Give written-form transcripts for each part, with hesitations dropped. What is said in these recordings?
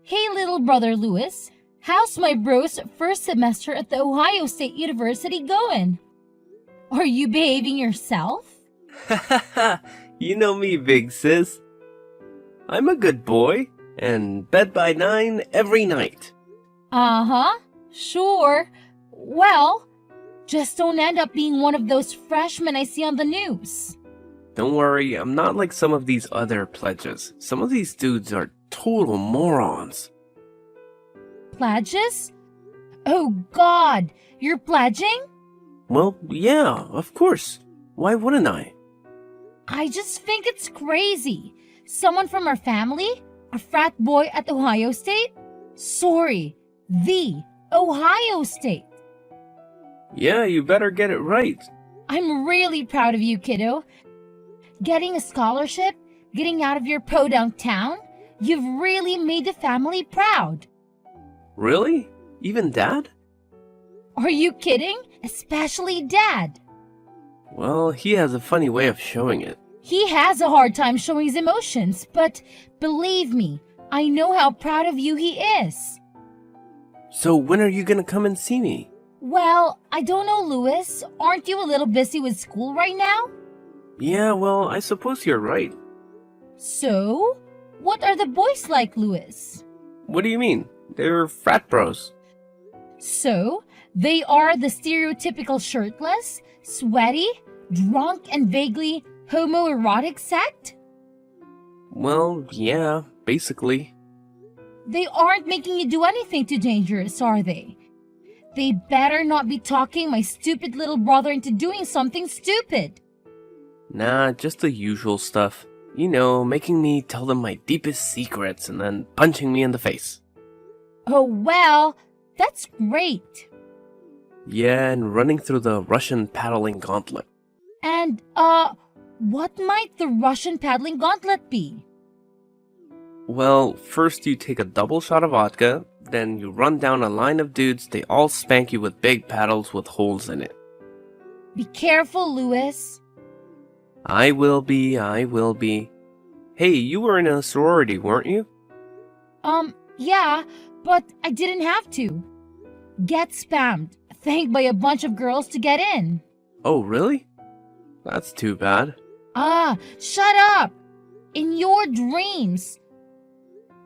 Hey, little brother Lewis. How's my bro's first semester at the Ohio State University going? Are you behaving yourself? You know me, big sis. I'm a good boy, and bed by 9 every night. Uh-huh. Sure. Well, just don't end up being one of those freshmen I see on the news. Don't worry, I'm not like some of these other pledges. Some of these dudes are total morons. Pledges? Oh God, you're pledging? Well, yeah, of course. Why wouldn't I? I just think it's crazy. Someone from our family? A frat boy at Ohio State? Sorry, the Ohio State. Yeah, you better get it right. I'm really proud of you, kiddo. Getting a scholarship, getting out of your podunk town, you've really made the family proud. Really? Even Dad? Are you kidding? Especially Dad. Well, he has a funny way of showing it. He has a hard time showing his emotions, but believe me, I know how proud of you he is. So when are you gonna come and see me? Well, I don't know, Lewis. Aren't you a little busy with school right now? Yeah, well, I suppose you're right. So, what are the boys like, Lewis? What do you mean? They're frat bros. So, they are the stereotypical shirtless, sweaty, drunk, and vaguely homoerotic sect? Well, yeah, basically. They aren't making you do anything too dangerous, are they? They better not be talking my stupid little brother into doing something stupid. Nah, just the usual stuff. You know, making me tell them my deepest secrets and then punching me in the face. Oh, well, that's great. Yeah, and running through the Russian paddling gauntlet. And, what might the Russian paddling gauntlet be? Well, first you take a double shot of vodka, then you run down a line of dudes, they all spank you with big paddles with holes in it. Be careful, Lewis. I will be. Hey, you were in a sorority, weren't you? Yeah, but I didn't have to. Get spammed, thanked by a bunch of girls to get in. Oh, really? That's too bad. Ah, shut up! In your dreams.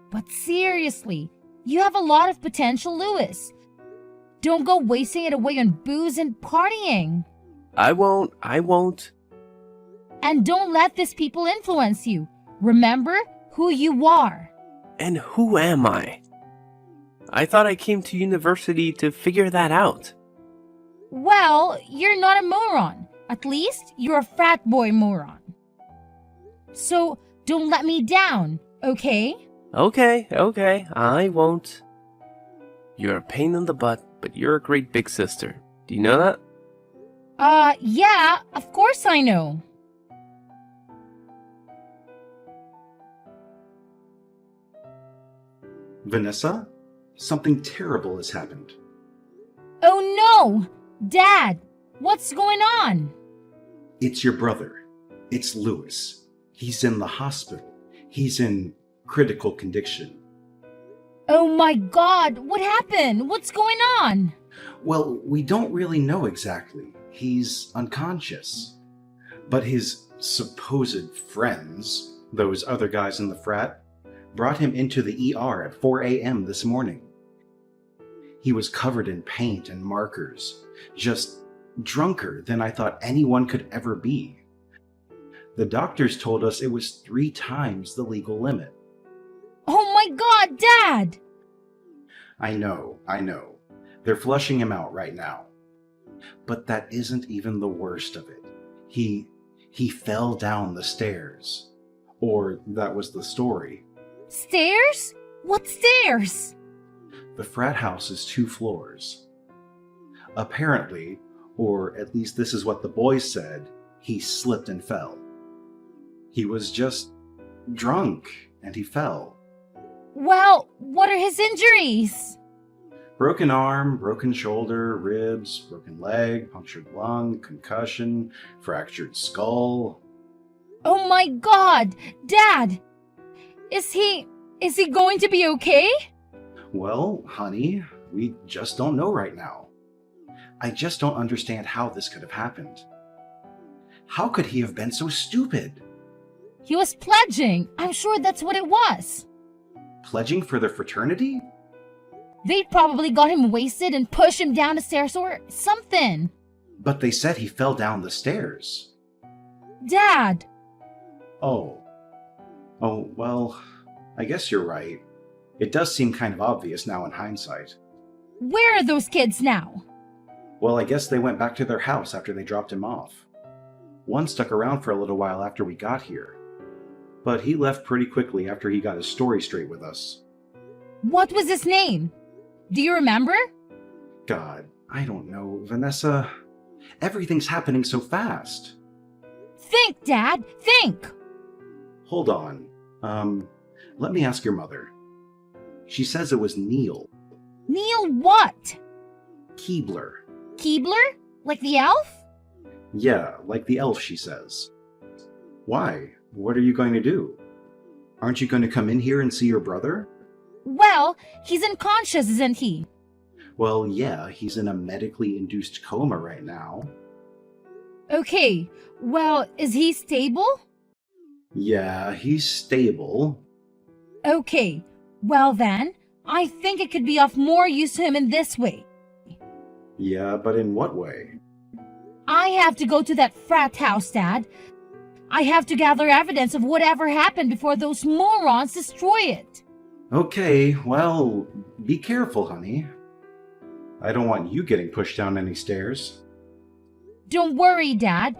But seriously, you have a lot of potential, Lewis. Don't go wasting it away on booze and partying. I won't. And don't let these people influence you. Remember who you are. And who am I? I thought I came to university to figure that out. Well, you're not a moron. At least you're a frat boy moron. So don't let me down, okay? Okay, I won't. You're a pain in the butt, but you're a great big sister. Do you know that? Yeah, of course I know. Vanessa, something terrible has happened. Oh no! Dad, what's going on? It's your brother. It's Lewis. He's in the hospital. He's in critical condition. Oh my God, what happened? What's going on? Well, we don't really know exactly. He's unconscious. But his supposed friends, those other guys in the frat, brought him into the ER at 4 a.m. this morning. He was covered in paint and markers, just drunker than I thought anyone could ever be. The doctors told us it was 3 times the legal limit. Oh my God, Dad! I know. They're flushing him out right now. But that isn't even the worst of it. He fell down the stairs. Or that was the story. Stairs? What stairs? The frat house is 2 floors. Apparently, or at least this is what the boys said, he slipped and fell. He was just drunk and he fell. Well, what are his injuries? Broken arm, broken shoulder, ribs, broken leg, punctured lung, concussion, fractured skull. Oh my God, Dad! Is he Is he going to be okay? Well, honey, we just don't know right now. I just don't understand how this could have happened. How could he have been so stupid? He was pledging. I'm sure that's what it was. Pledging for the fraternity? They probably got him wasted and pushed him down the stairs or something. But they said he fell down the stairs. Dad, Oh. Oh, well, I guess you're right. It does seem kind of obvious now in hindsight. where are those kids now? Well, I guess they went back to their house after they dropped him off. One stuck around for a little while after we got here. But he left pretty quickly after he got his story straight with us. What was his name? Do you remember? God, I don't know, Vanessa. Everything's happening so fast. Think, Dad, think! Hold on. Let me ask your mother. She says it was Neil Neil what? Keebler. Keebler? Like the elf? Yeah, like the elf, she says. Why? What are you going to do? Aren't you going to come in here and see your brother? Well, he's unconscious, isn't he? Well, yeah, he's in a medically induced coma right now. Okay, well, is he stable? Yeah, he's stable. Okay, well then, I think it could be of more use to him in this way. Yeah, but in what way? I have to go to that frat house, Dad. I have to gather evidence of whatever happened before those morons destroy it. Okay, well, be careful, honey. I don't want you getting pushed down any stairs. Don't worry, Dad.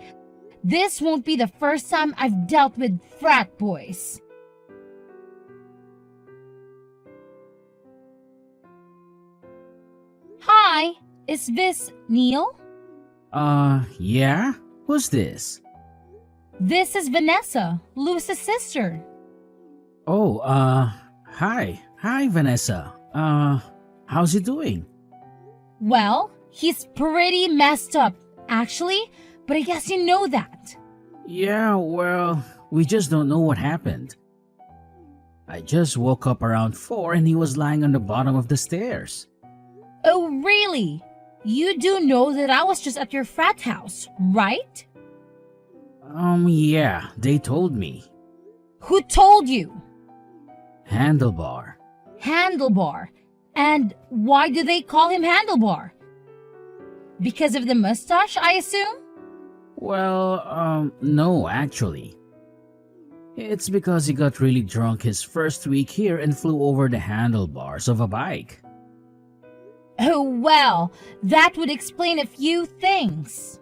This won't be the first time I've dealt with frat boys. Hi, is this Neil? Yeah? Who's this? This is Vanessa, Luis's sister. Oh, hi. Hi, Vanessa. How's he doing? Well, he's pretty messed up, actually, but I guess you know that. Yeah, well, we just don't know what happened. I just woke up around 4 and he was lying on the bottom of the stairs. Oh, really? You do know that I was just at your frat house, right? Yeah, they told me. Who told you? Handlebar. Handlebar. And why do they call him Handlebar? Because of the mustache, I assume? Well, no, actually. It's because he got really drunk his first week here and flew over the handlebars of a bike. Oh, well, that would explain a few things.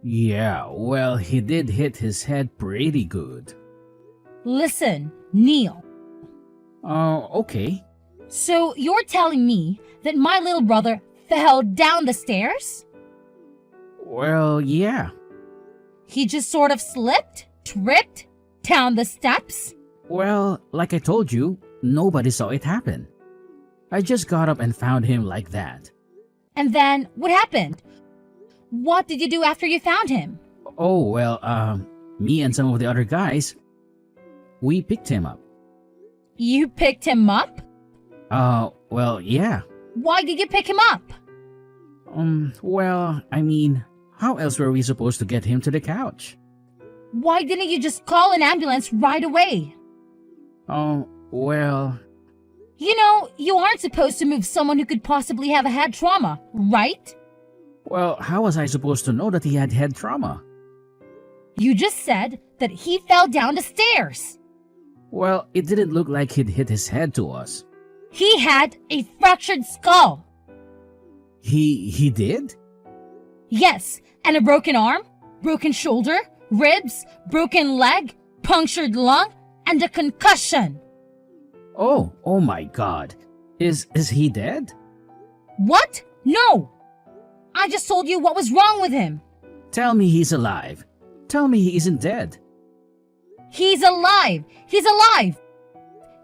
Yeah, well, he did hit his head pretty good. Listen, Neil. Okay. So you're telling me that my little brother fell down the stairs? Well, yeah. He just sort of slipped, tripped, down the steps? Well, like I told you, nobody saw it happen. I just got up and found him like that. And then what happened? What did you do after you found him? Oh, well, me and some of the other guys, we picked him up. You picked him up? Well, yeah. Why did you pick him up? Well, I mean, how else were we supposed to get him to the couch? Why didn't you just call an ambulance right away? Oh, well, You know, you aren't supposed to move someone who could possibly have a head trauma, right? well, how was I supposed to know that he had head trauma? You just said that he fell down the stairs. Well, it didn't look like he'd hit his head to us. He had a fractured skull. He did? Yes, and a broken arm, broken shoulder, ribs, broken leg, punctured lung, and a concussion. Oh my god. Is he dead? What? No! I just told you what was wrong with him. Tell me he's alive. Tell me he isn't dead. He's alive! He's alive!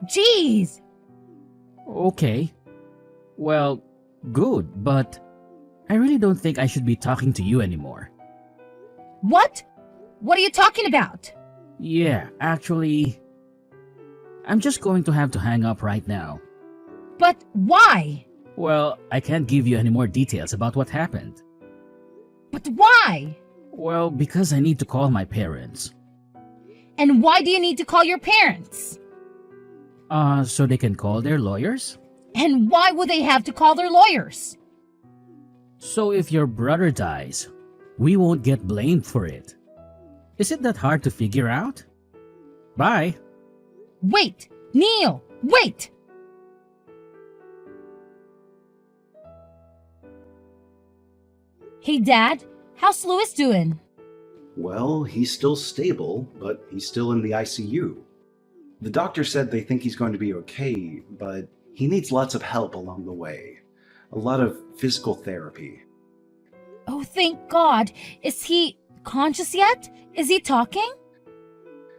Jeez! Okay. Well, good, but I really don't think I should be talking to you anymore. What? What are you talking about? Yeah, actually, I'm just going to have to hang up right now. But why? Well, I can't give you any more details about what happened. But why? Well, because I need to call my parents. And why do you need to call your parents? So they can call their lawyers? And why would they have to call their lawyers? So if your brother dies, we won't get blamed for it. Is it that hard to figure out? Bye. Wait! Neil! Wait! Hey, Dad. How's Louis doing? Well, he's still stable, but he's still in the ICU. The doctor said they think he's going to be okay, but he needs lots of help along the way. A lot of physical therapy. Oh, thank God. Is he conscious yet? Is he talking?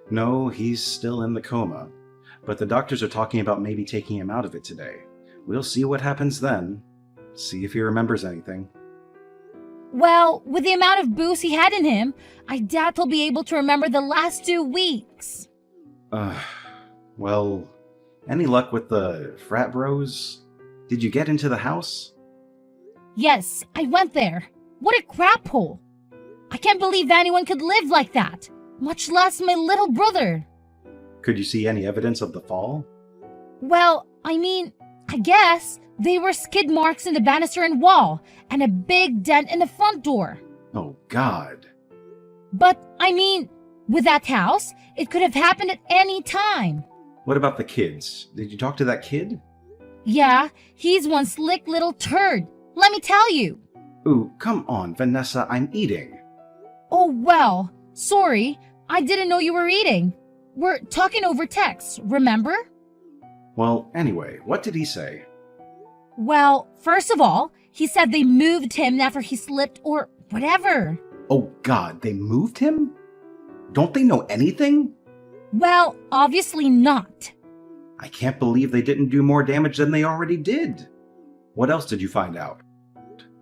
No, he's still in the coma. But the doctors are talking about maybe taking him out of it today. We'll see what happens then. See if he remembers anything. Well, with the amount of booze he had in him, I doubt he'll be able to remember the last 2 weeks. Well, any luck with the frat bros? Did you get into the house? Yes, I went there. What a crap hole. I can't believe anyone could live like that, much less my little brother. Could you see any evidence of the fall? Well, I guess they were skid marks in the banister and wall, and a big dent in the front door. Oh, God. But, with that house, it could have happened at any time. What about the kids? Did you talk to that kid? Yeah, he's one slick little turd, let me tell you. Ooh, come on, Vanessa, I'm eating. Oh, well, sorry, I didn't know you were eating. We're talking over text, remember? Well, anyway, what did he say? Well, first of all, he said they moved him after he slipped or whatever. Oh, God, they moved him? Don't they know anything? Well, obviously not. I can't believe they didn't do more damage than they already did. What else did you find out?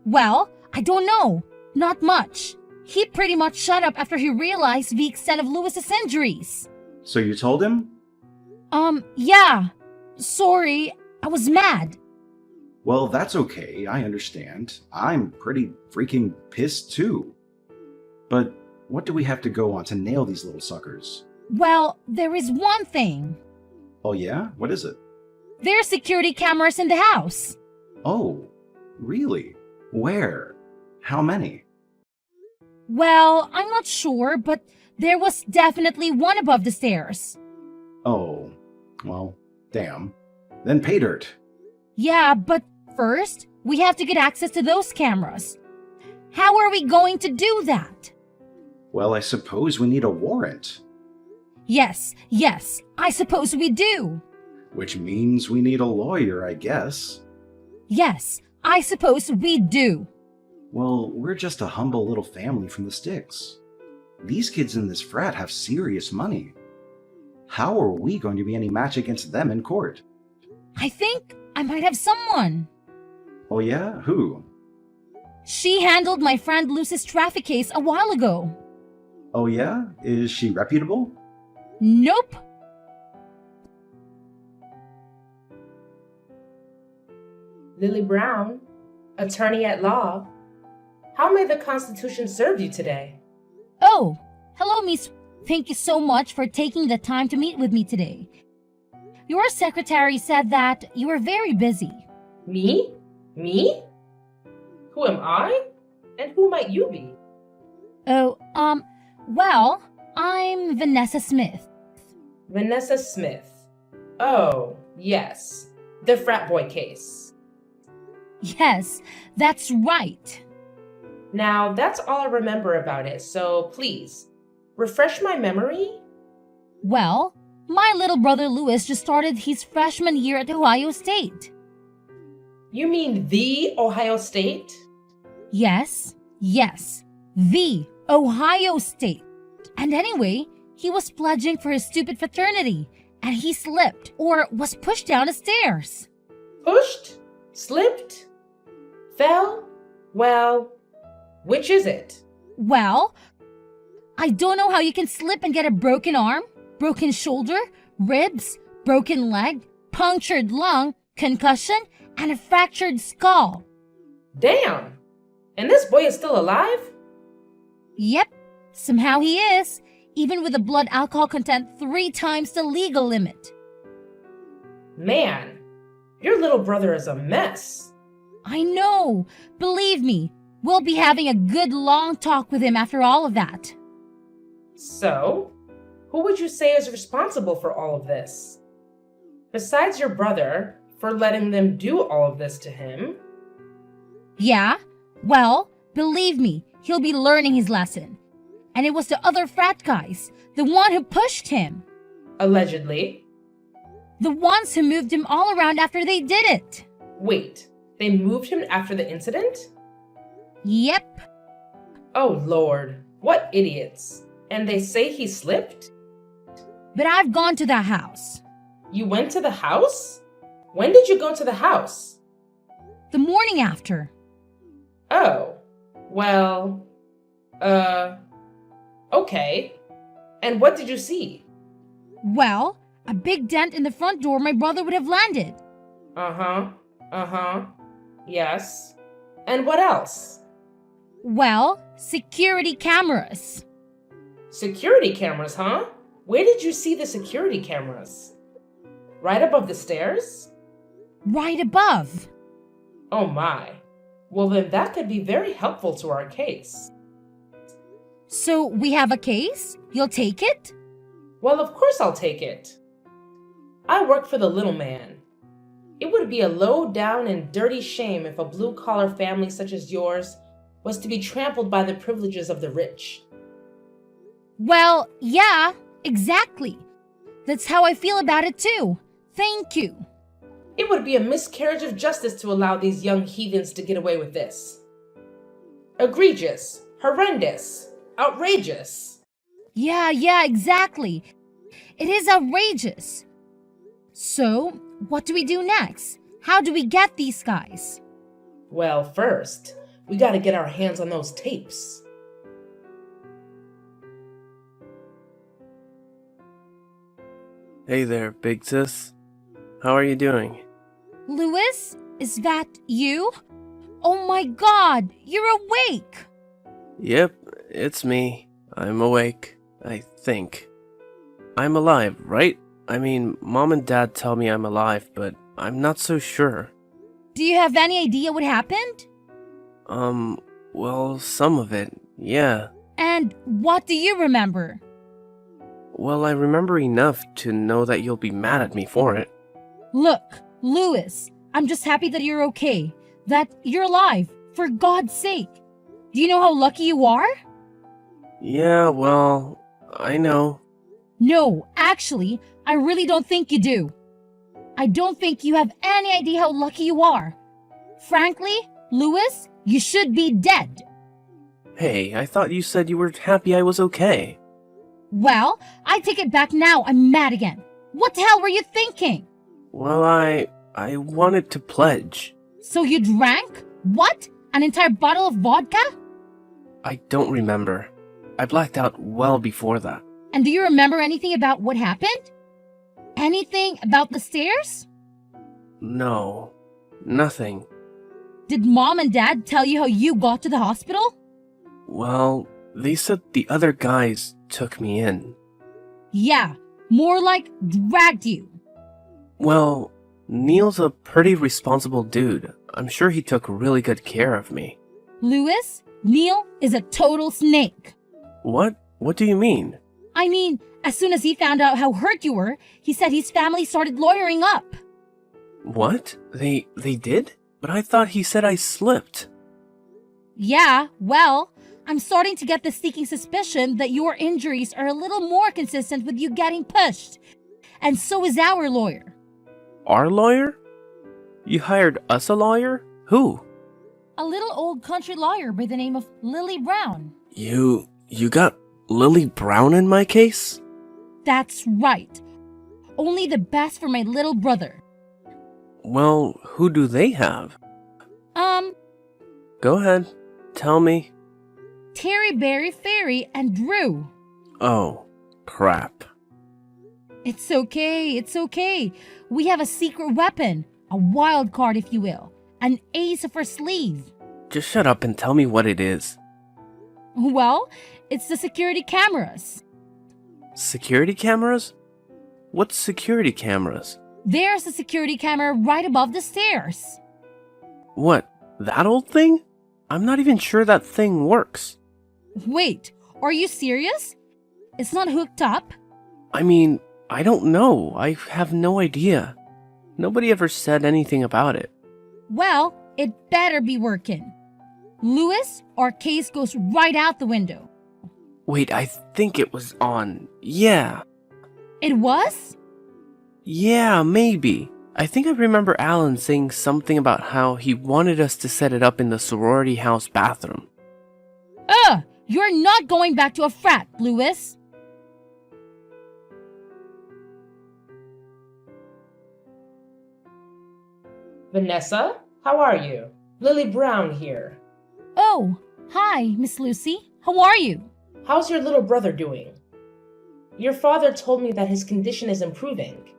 Well, I don't know. Not much. He pretty much shut up after he realized the extent of Louis's injuries. So you told him? Yeah. Sorry, I was mad. Well, that's okay, I understand. I'm pretty freaking pissed too. But what do we have to go on to nail these little suckers? Well, there is one thing. Oh yeah? What is it? There are security cameras in the house. Oh, really? Where? How many? Well, I'm not sure, but there was definitely one above the stairs. Oh, well, damn. Then pay dirt. Yeah, but first, we have to get access to those cameras. How are we going to do that? Well, I suppose we need a warrant. Yes, I suppose we do. Which means we need a lawyer, I guess. Yes, I suppose we do. Well, we're just a humble little family from the sticks. These kids in this frat have serious money. How are we going to be any match against them in court? I think I might have someone. Oh yeah? Who? She handled my friend Lucy's traffic case a while ago. Oh yeah? Is she reputable? Nope. Lily Brown, attorney at law. How may the Constitution serve you today? Oh, hello, Miss. Thank you so much for taking the time to meet with me today. Your secretary said that you are very busy. Me? Me? Who am I? And who might you be? Oh, well, I'm Vanessa Smith. Vanessa Smith. Oh, yes. The frat boy case. Yes, that's right. Now, that's all I remember about it, so please, refresh my memory? Well, my little brother Louis just started his freshman year at Ohio State. You mean the Ohio State? Yes, the Ohio State. And anyway, he was pledging for his stupid fraternity, and he slipped or was pushed down the stairs. Pushed? Slipped? Fell? Well, which is it? Well, I don't know how you can slip and get a broken arm, broken shoulder, ribs, broken leg, punctured lung, concussion, and a fractured skull. Damn! And this boy is still alive? Yep, somehow he is, even with a blood alcohol content 3 times the legal limit. Man, your little brother is a mess. I know. Believe me, we'll be having a good long talk with him after all of that. So, who would you say is responsible for all of this? Besides your brother, for letting them do all of this to him? Yeah? Well, believe me, he'll be learning his lesson. And it was the other frat guys, the one who pushed him. Allegedly. The ones who moved him all around after they did it. Wait, they moved him after the incident? Yep. Oh Lord, what idiots. And they say he slipped? But I've gone to that house. You went to the house? When did you go to the house? The morning after. Oh, well, okay. And what did you see? Well, a big dent in the front door my brother would have landed. Yes. And what else? Well, security cameras. Security cameras, huh? Where did you see the security cameras? Right above the stairs? Right above. Oh my. Well, then that could be very helpful to our case. So we have a case? You'll take it? Well, of course I'll take it. I work for the little man. It would be a low down and dirty shame if a blue-collar family such as yours was to be trampled by the privileges of the rich. Well, yeah, exactly. That's how I feel about it too. Thank you. It would be a miscarriage of justice to allow these young heathens to get away with this. Egregious, horrendous, outrageous. Yeah, exactly. It is outrageous. So, what do we do next? How do we get these guys? Well, first, we gotta get our hands on those tapes. Hey there, big sis. How are you doing? Louis, is that you? Oh my god, you're awake! Yep, it's me. I'm awake, I think. I'm alive, right? I mean, Mom and Dad tell me I'm alive, but I'm not so sure. Do you have any idea what happened? Well, some of it, yeah. And what do you remember? Well, I remember enough to know that you'll be mad at me for it. Look, Louis, I'm just happy that you're okay. That you're alive, for God's sake. Do you know how lucky you are? Yeah, well, I know. No, actually, I really don't think you do. I don't think you have any idea how lucky you are. Frankly, Louis, you should be dead. Hey, I thought you said you were happy I was okay. Well, I take it back now. I'm mad again. What the hell were you thinking? Well, I wanted to pledge. So you drank? What? An entire bottle of vodka? I don't remember. I blacked out well before that. And do you remember anything about what happened? Anything about the stairs? No, nothing. Did Mom and Dad tell you how you got to the hospital? Well, they said the other guys took me in. Yeah, more like dragged you. Well, Neil's a pretty responsible dude. I'm sure he took really good care of me. Louis, Neil is a total snake. What? What do you mean? I mean, as soon as he found out how hurt you were, he said his family started lawyering up. What? They did? But I thought he said I slipped. Yeah, well, I'm starting to get the sneaking suspicion that your injuries are a little more consistent with you getting pushed. And so is our lawyer. Our lawyer? You hired us a lawyer? Who? A little old country lawyer by the name of Lily Brown. You got Lily Brown in my case? That's right. Only the best for my little brother. Well, who do they have? Go ahead. Tell me. Terry, Barry, Fairy, and Drew. Oh, crap. It's okay, it's okay. We have a secret weapon, a wild card, if you will, an ace up our sleeve. Just shut up and tell me what it is. Well, it's the security cameras. Security cameras? What's security cameras? There's a security camera right above the stairs. What, that old thing? I'm not even sure that thing works. Wait, are you serious? It's not hooked up? I mean, I don't know. I have no idea. Nobody ever said anything about it. Well, it better be working. Lewis, our case goes right out the window. Wait, I think it was on. Yeah. It was? Yeah, maybe. I think I remember Alan saying something about how he wanted us to set it up in the sorority house bathroom. You're not going back to a frat, Lewis. Vanessa, how are you? Lily Brown here. Oh, hi, Miss Lucy. How are you? How's your little brother doing? Your father told me that his condition is improving.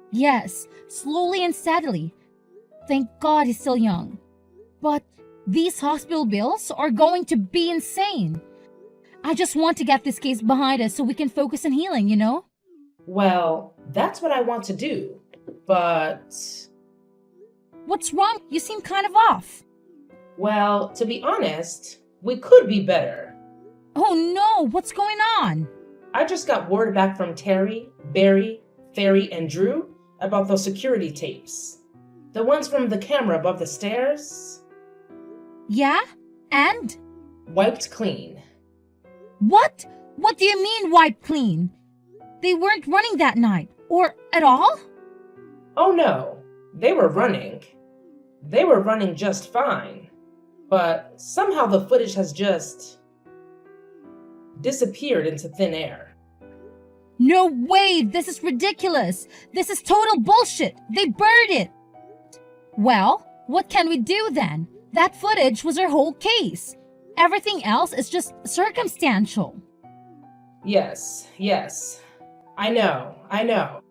Yes, slowly and steadily. Thank God he's still young. But these hospital bills are going to be insane. I just want to get this case behind us so we can focus on healing, you know? Well, that's what I want to do, but... What's wrong? You seem kind of off. Well, to be honest, we could be better. Oh no, what's going on? I just got word back from Terry, Barry, Ferry, and Drew about those security tapes. The ones from the camera above the stairs. Yeah? And? Wiped clean. What? What do you mean wiped clean? They weren't running that night, or at all? Oh no, they were running. They were running just fine. But somehow the footage has just disappeared into thin air. No way! This is ridiculous! This is total bullshit! They buried it! Well, what can we do then? That footage was our whole case. Everything else is just circumstantial. Yes. I know.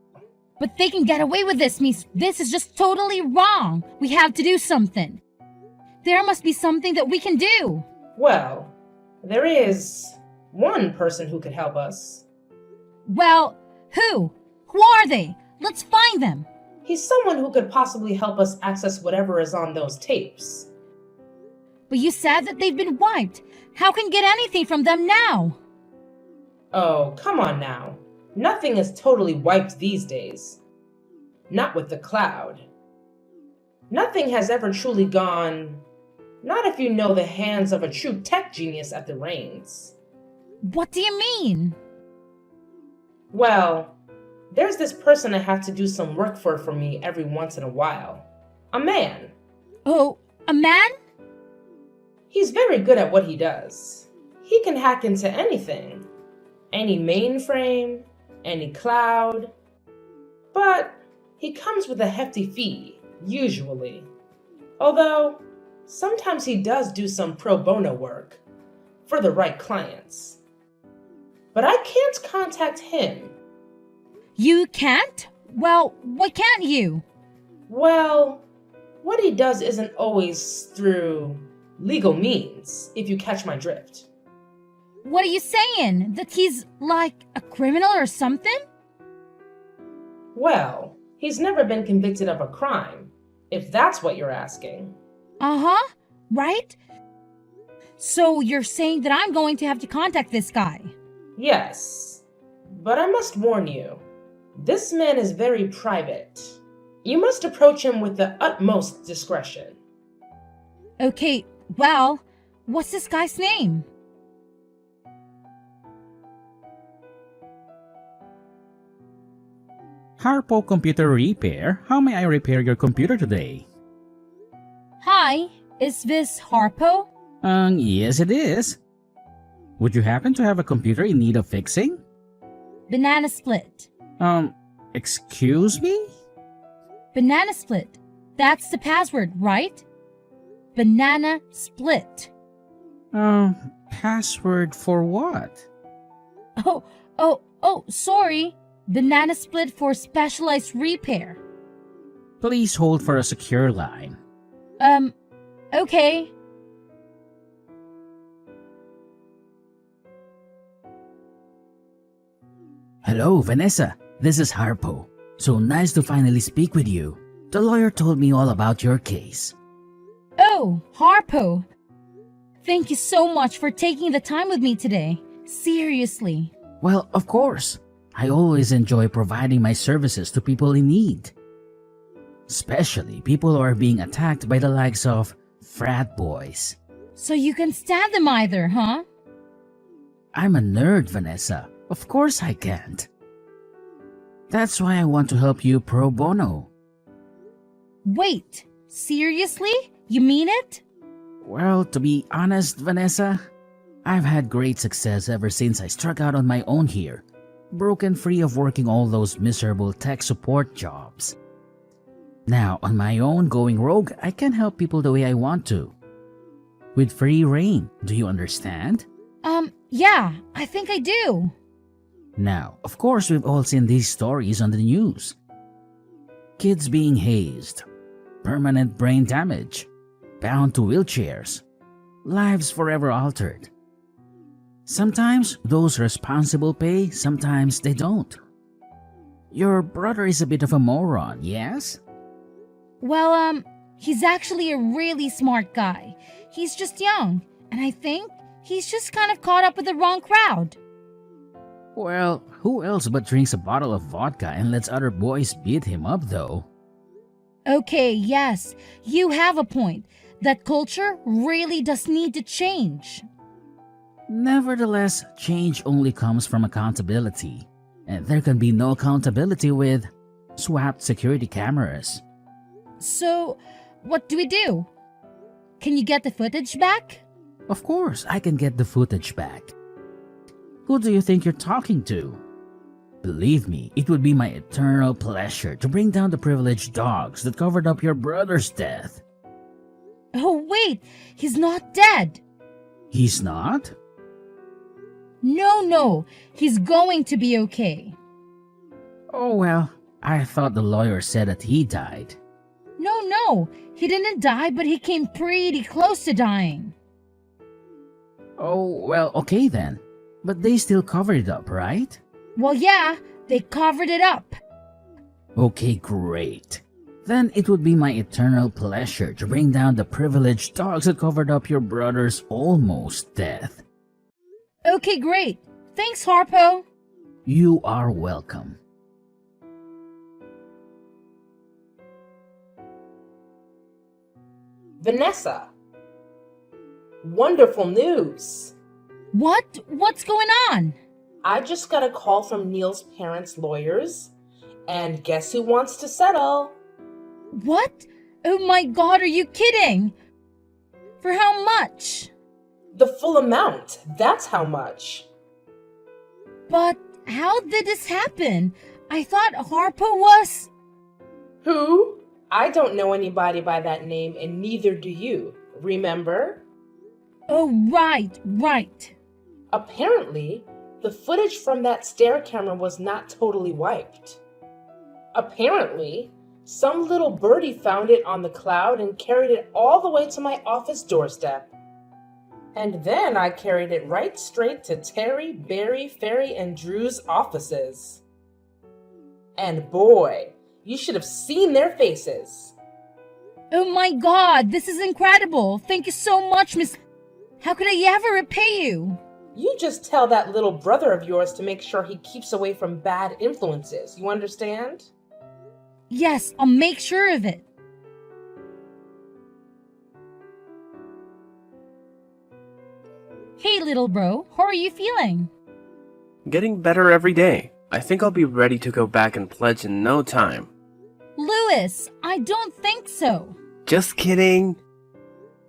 But they can get away with this, Miss. This is just totally wrong. We have to do something. There must be something that we can do. Well, there is one person who could help us. Well, who? Who are they? Let's find them. He's someone who could possibly help us access whatever is on those tapes. But you said that they've been wiped. How can we get anything from them now? Oh, come on now. Nothing is totally wiped these days. Not with the cloud. Nothing has ever truly gone... Not if you know the hands of a true tech genius at the reins. What do you mean? Well, there's this person I have to do some work for me every once in a while. A man. Oh, a man? He's very good at what he does. He can hack into anything. Any mainframe, any cloud. But he comes with a hefty fee, usually. Although, sometimes he does do some pro bono work for the right clients. But I can't contact him. You can't? Well, why can't you? Well, what he does isn't always through legal means, if you catch my drift. What are you saying? That he's like a criminal or something? Well, he's never been convicted of a crime, if that's what you're asking. Uh-huh, right? So you're saying that I'm going to have to contact this guy? Yes, but I must warn you, this man is very private. You must approach him with the utmost discretion. Okay, well, what's this guy's name? Harpo Computer Repair. How may I repair your computer today? Hi, is this Harpo? Yes it is. Would you happen to have a computer in need of fixing? Banana Split. Excuse me? Banana Split. That's the password, right? Banana Split. Password for what? Oh, sorry. Banana split for specialized repair. Please hold for a secure line. Okay. Hello, Vanessa. This is Harpo. So nice to finally speak with you. The lawyer told me all about your case. Oh, Harpo. Thank you so much for taking the time with me today. Seriously. Well, of course. I always enjoy providing my services to people in need. Especially people who are being attacked by the likes of frat boys. So you can stand them either, huh? I'm a nerd, Vanessa. Of course I can't. That's why I want to help you pro bono. Wait, seriously? You mean it? Well, to be honest, Vanessa, I've had great success ever since I struck out on my own here, broken free of working all those miserable tech support jobs. Now, on my own going rogue, I can help people the way I want to. With free reign, do you understand? Yeah, I think I do. Now, of course, we've all seen these stories on the news. Kids being hazed, permanent brain damage, bound to wheelchairs, lives forever altered. Sometimes those responsible pay, sometimes they don't. Your brother is a bit of a moron, yes? Well, he's actually a really smart guy. He's just young, and I think he's just kind of caught up with the wrong crowd. Well, who else but drinks a bottle of vodka and lets other boys beat him up, though? Okay, yes, you have a point. That culture really does need to change. Nevertheless, change only comes from accountability, and there can be no accountability with swapped security cameras. So, what do we do? Can you get the footage back? Of course, I can get the footage back. Who do you think you're talking to? Believe me, it would be my eternal pleasure to bring down the privileged dogs that covered up your brother's death. Oh, wait, he's not dead. He's not? No, he's going to be okay. Oh well, I thought the lawyer said that he died. No, he didn't die, but he came pretty close to dying. Oh, well, okay then. But they still covered it up, right? Well, yeah, they covered it up. Okay, great. Then it would be my eternal pleasure to bring down the privileged dogs that covered up your brother's almost death. Okay, great. Thanks, Harpo. You are welcome. Vanessa. Wonderful news. What? What's going on? I just got a call from Neil's parents' lawyers, and guess who wants to settle? What? Oh my god, are you kidding? For how much? The full amount. That's how much. But how did this happen? I thought Harpo was... Who? I don't know anybody by that name, and neither do you. Remember? Oh, right. Apparently, the footage from that stair camera was not totally wiped. Apparently, some little birdie found it on the cloud and carried it all the way to my office doorstep. And then I carried it right straight to Terry, Barry, Ferry, and Drew's offices. And boy, you should have seen their faces. Oh my god, this is incredible. Thank you so much, Miss... How could I ever repay you? You just tell that little brother of yours to make sure he keeps away from bad influences. You understand? Yes, I'll make sure of it. Hey, little bro, how are you feeling? Getting better every day. I think I'll be ready to go back and pledge in no time. Louis, I don't think so. Just kidding.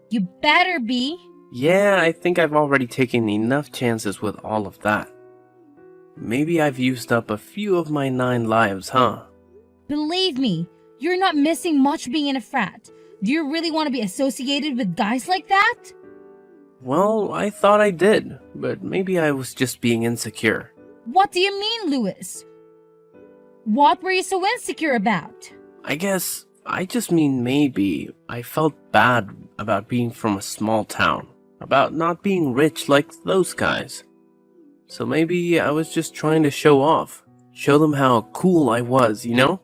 You better be. Yeah, I think I've already taken enough chances with all of that. Maybe I've used up a few of my 9 lives, huh? Believe me, you're not missing much being in a frat. Do you really want to be associated with guys like that? Well, I thought I did, but maybe I was just being insecure. What do you mean, Louis? What were you so insecure about? I guess I just mean maybe I felt bad about being from a small town, about not being rich like those guys. So maybe I was just trying to show off, show them how cool I was, you know?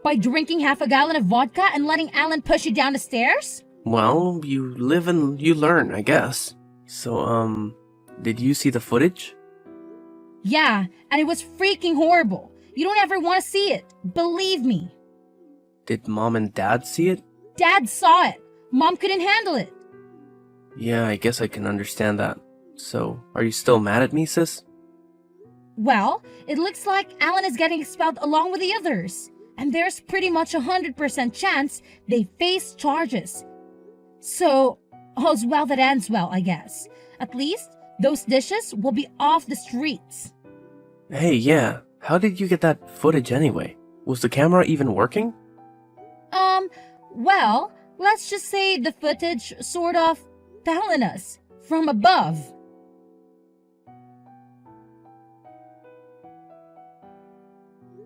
By drinking half a gallon of vodka and letting Alan push you down the stairs? Well, you live and you learn, I guess. So, did you see the footage? Yeah, and it was freaking horrible. You don't ever want to see it. Believe me. Did Mom and Dad see it? Dad saw it. Mom couldn't handle it. Yeah, I guess I can understand that. So, are you still mad at me, sis? Well, it looks like Alan is getting expelled along with the others. And there's pretty much 100% chance they face charges. So, all's well that ends well, I guess. At least, those dishes will be off the streets. Hey, yeah, how did you get that footage anyway? Was the camera even working? Well, let's just say the footage sort of fell on us from above.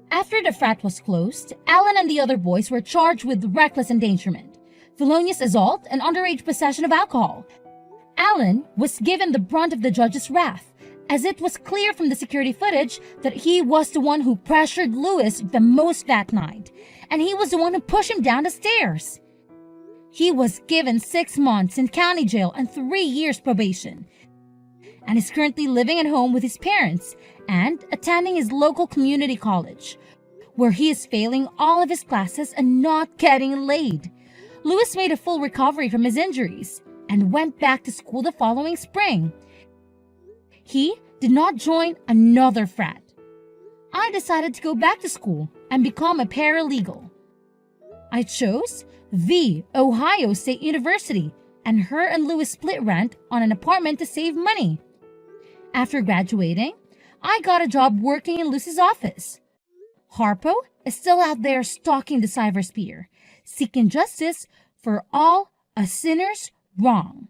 After the frat was closed, Alan and the other boys were charged with reckless endangerment, felonious assault, and underage possession of alcohol. Alan was given the brunt of the judge's wrath, as it was clear from the security footage that he was the one who pressured Lewis the most that night, and he was the one who pushed him down the stairs. He was given 6 months in county jail and 3 years probation, and is currently living at home with his parents and attending his local community college, where he is failing all of his classes and not getting laid. Lewis made a full recovery from his injuries and went back to school the following spring. He did not join another frat. I decided to go back to school and become a paralegal. I chose the Ohio State University, and her and Lewis split rent on an apartment to save money. After graduating, I got a job working in Lucy's office. Harpo is still out there stalking the cybersphere, seeking justice for all a sinner's wrong.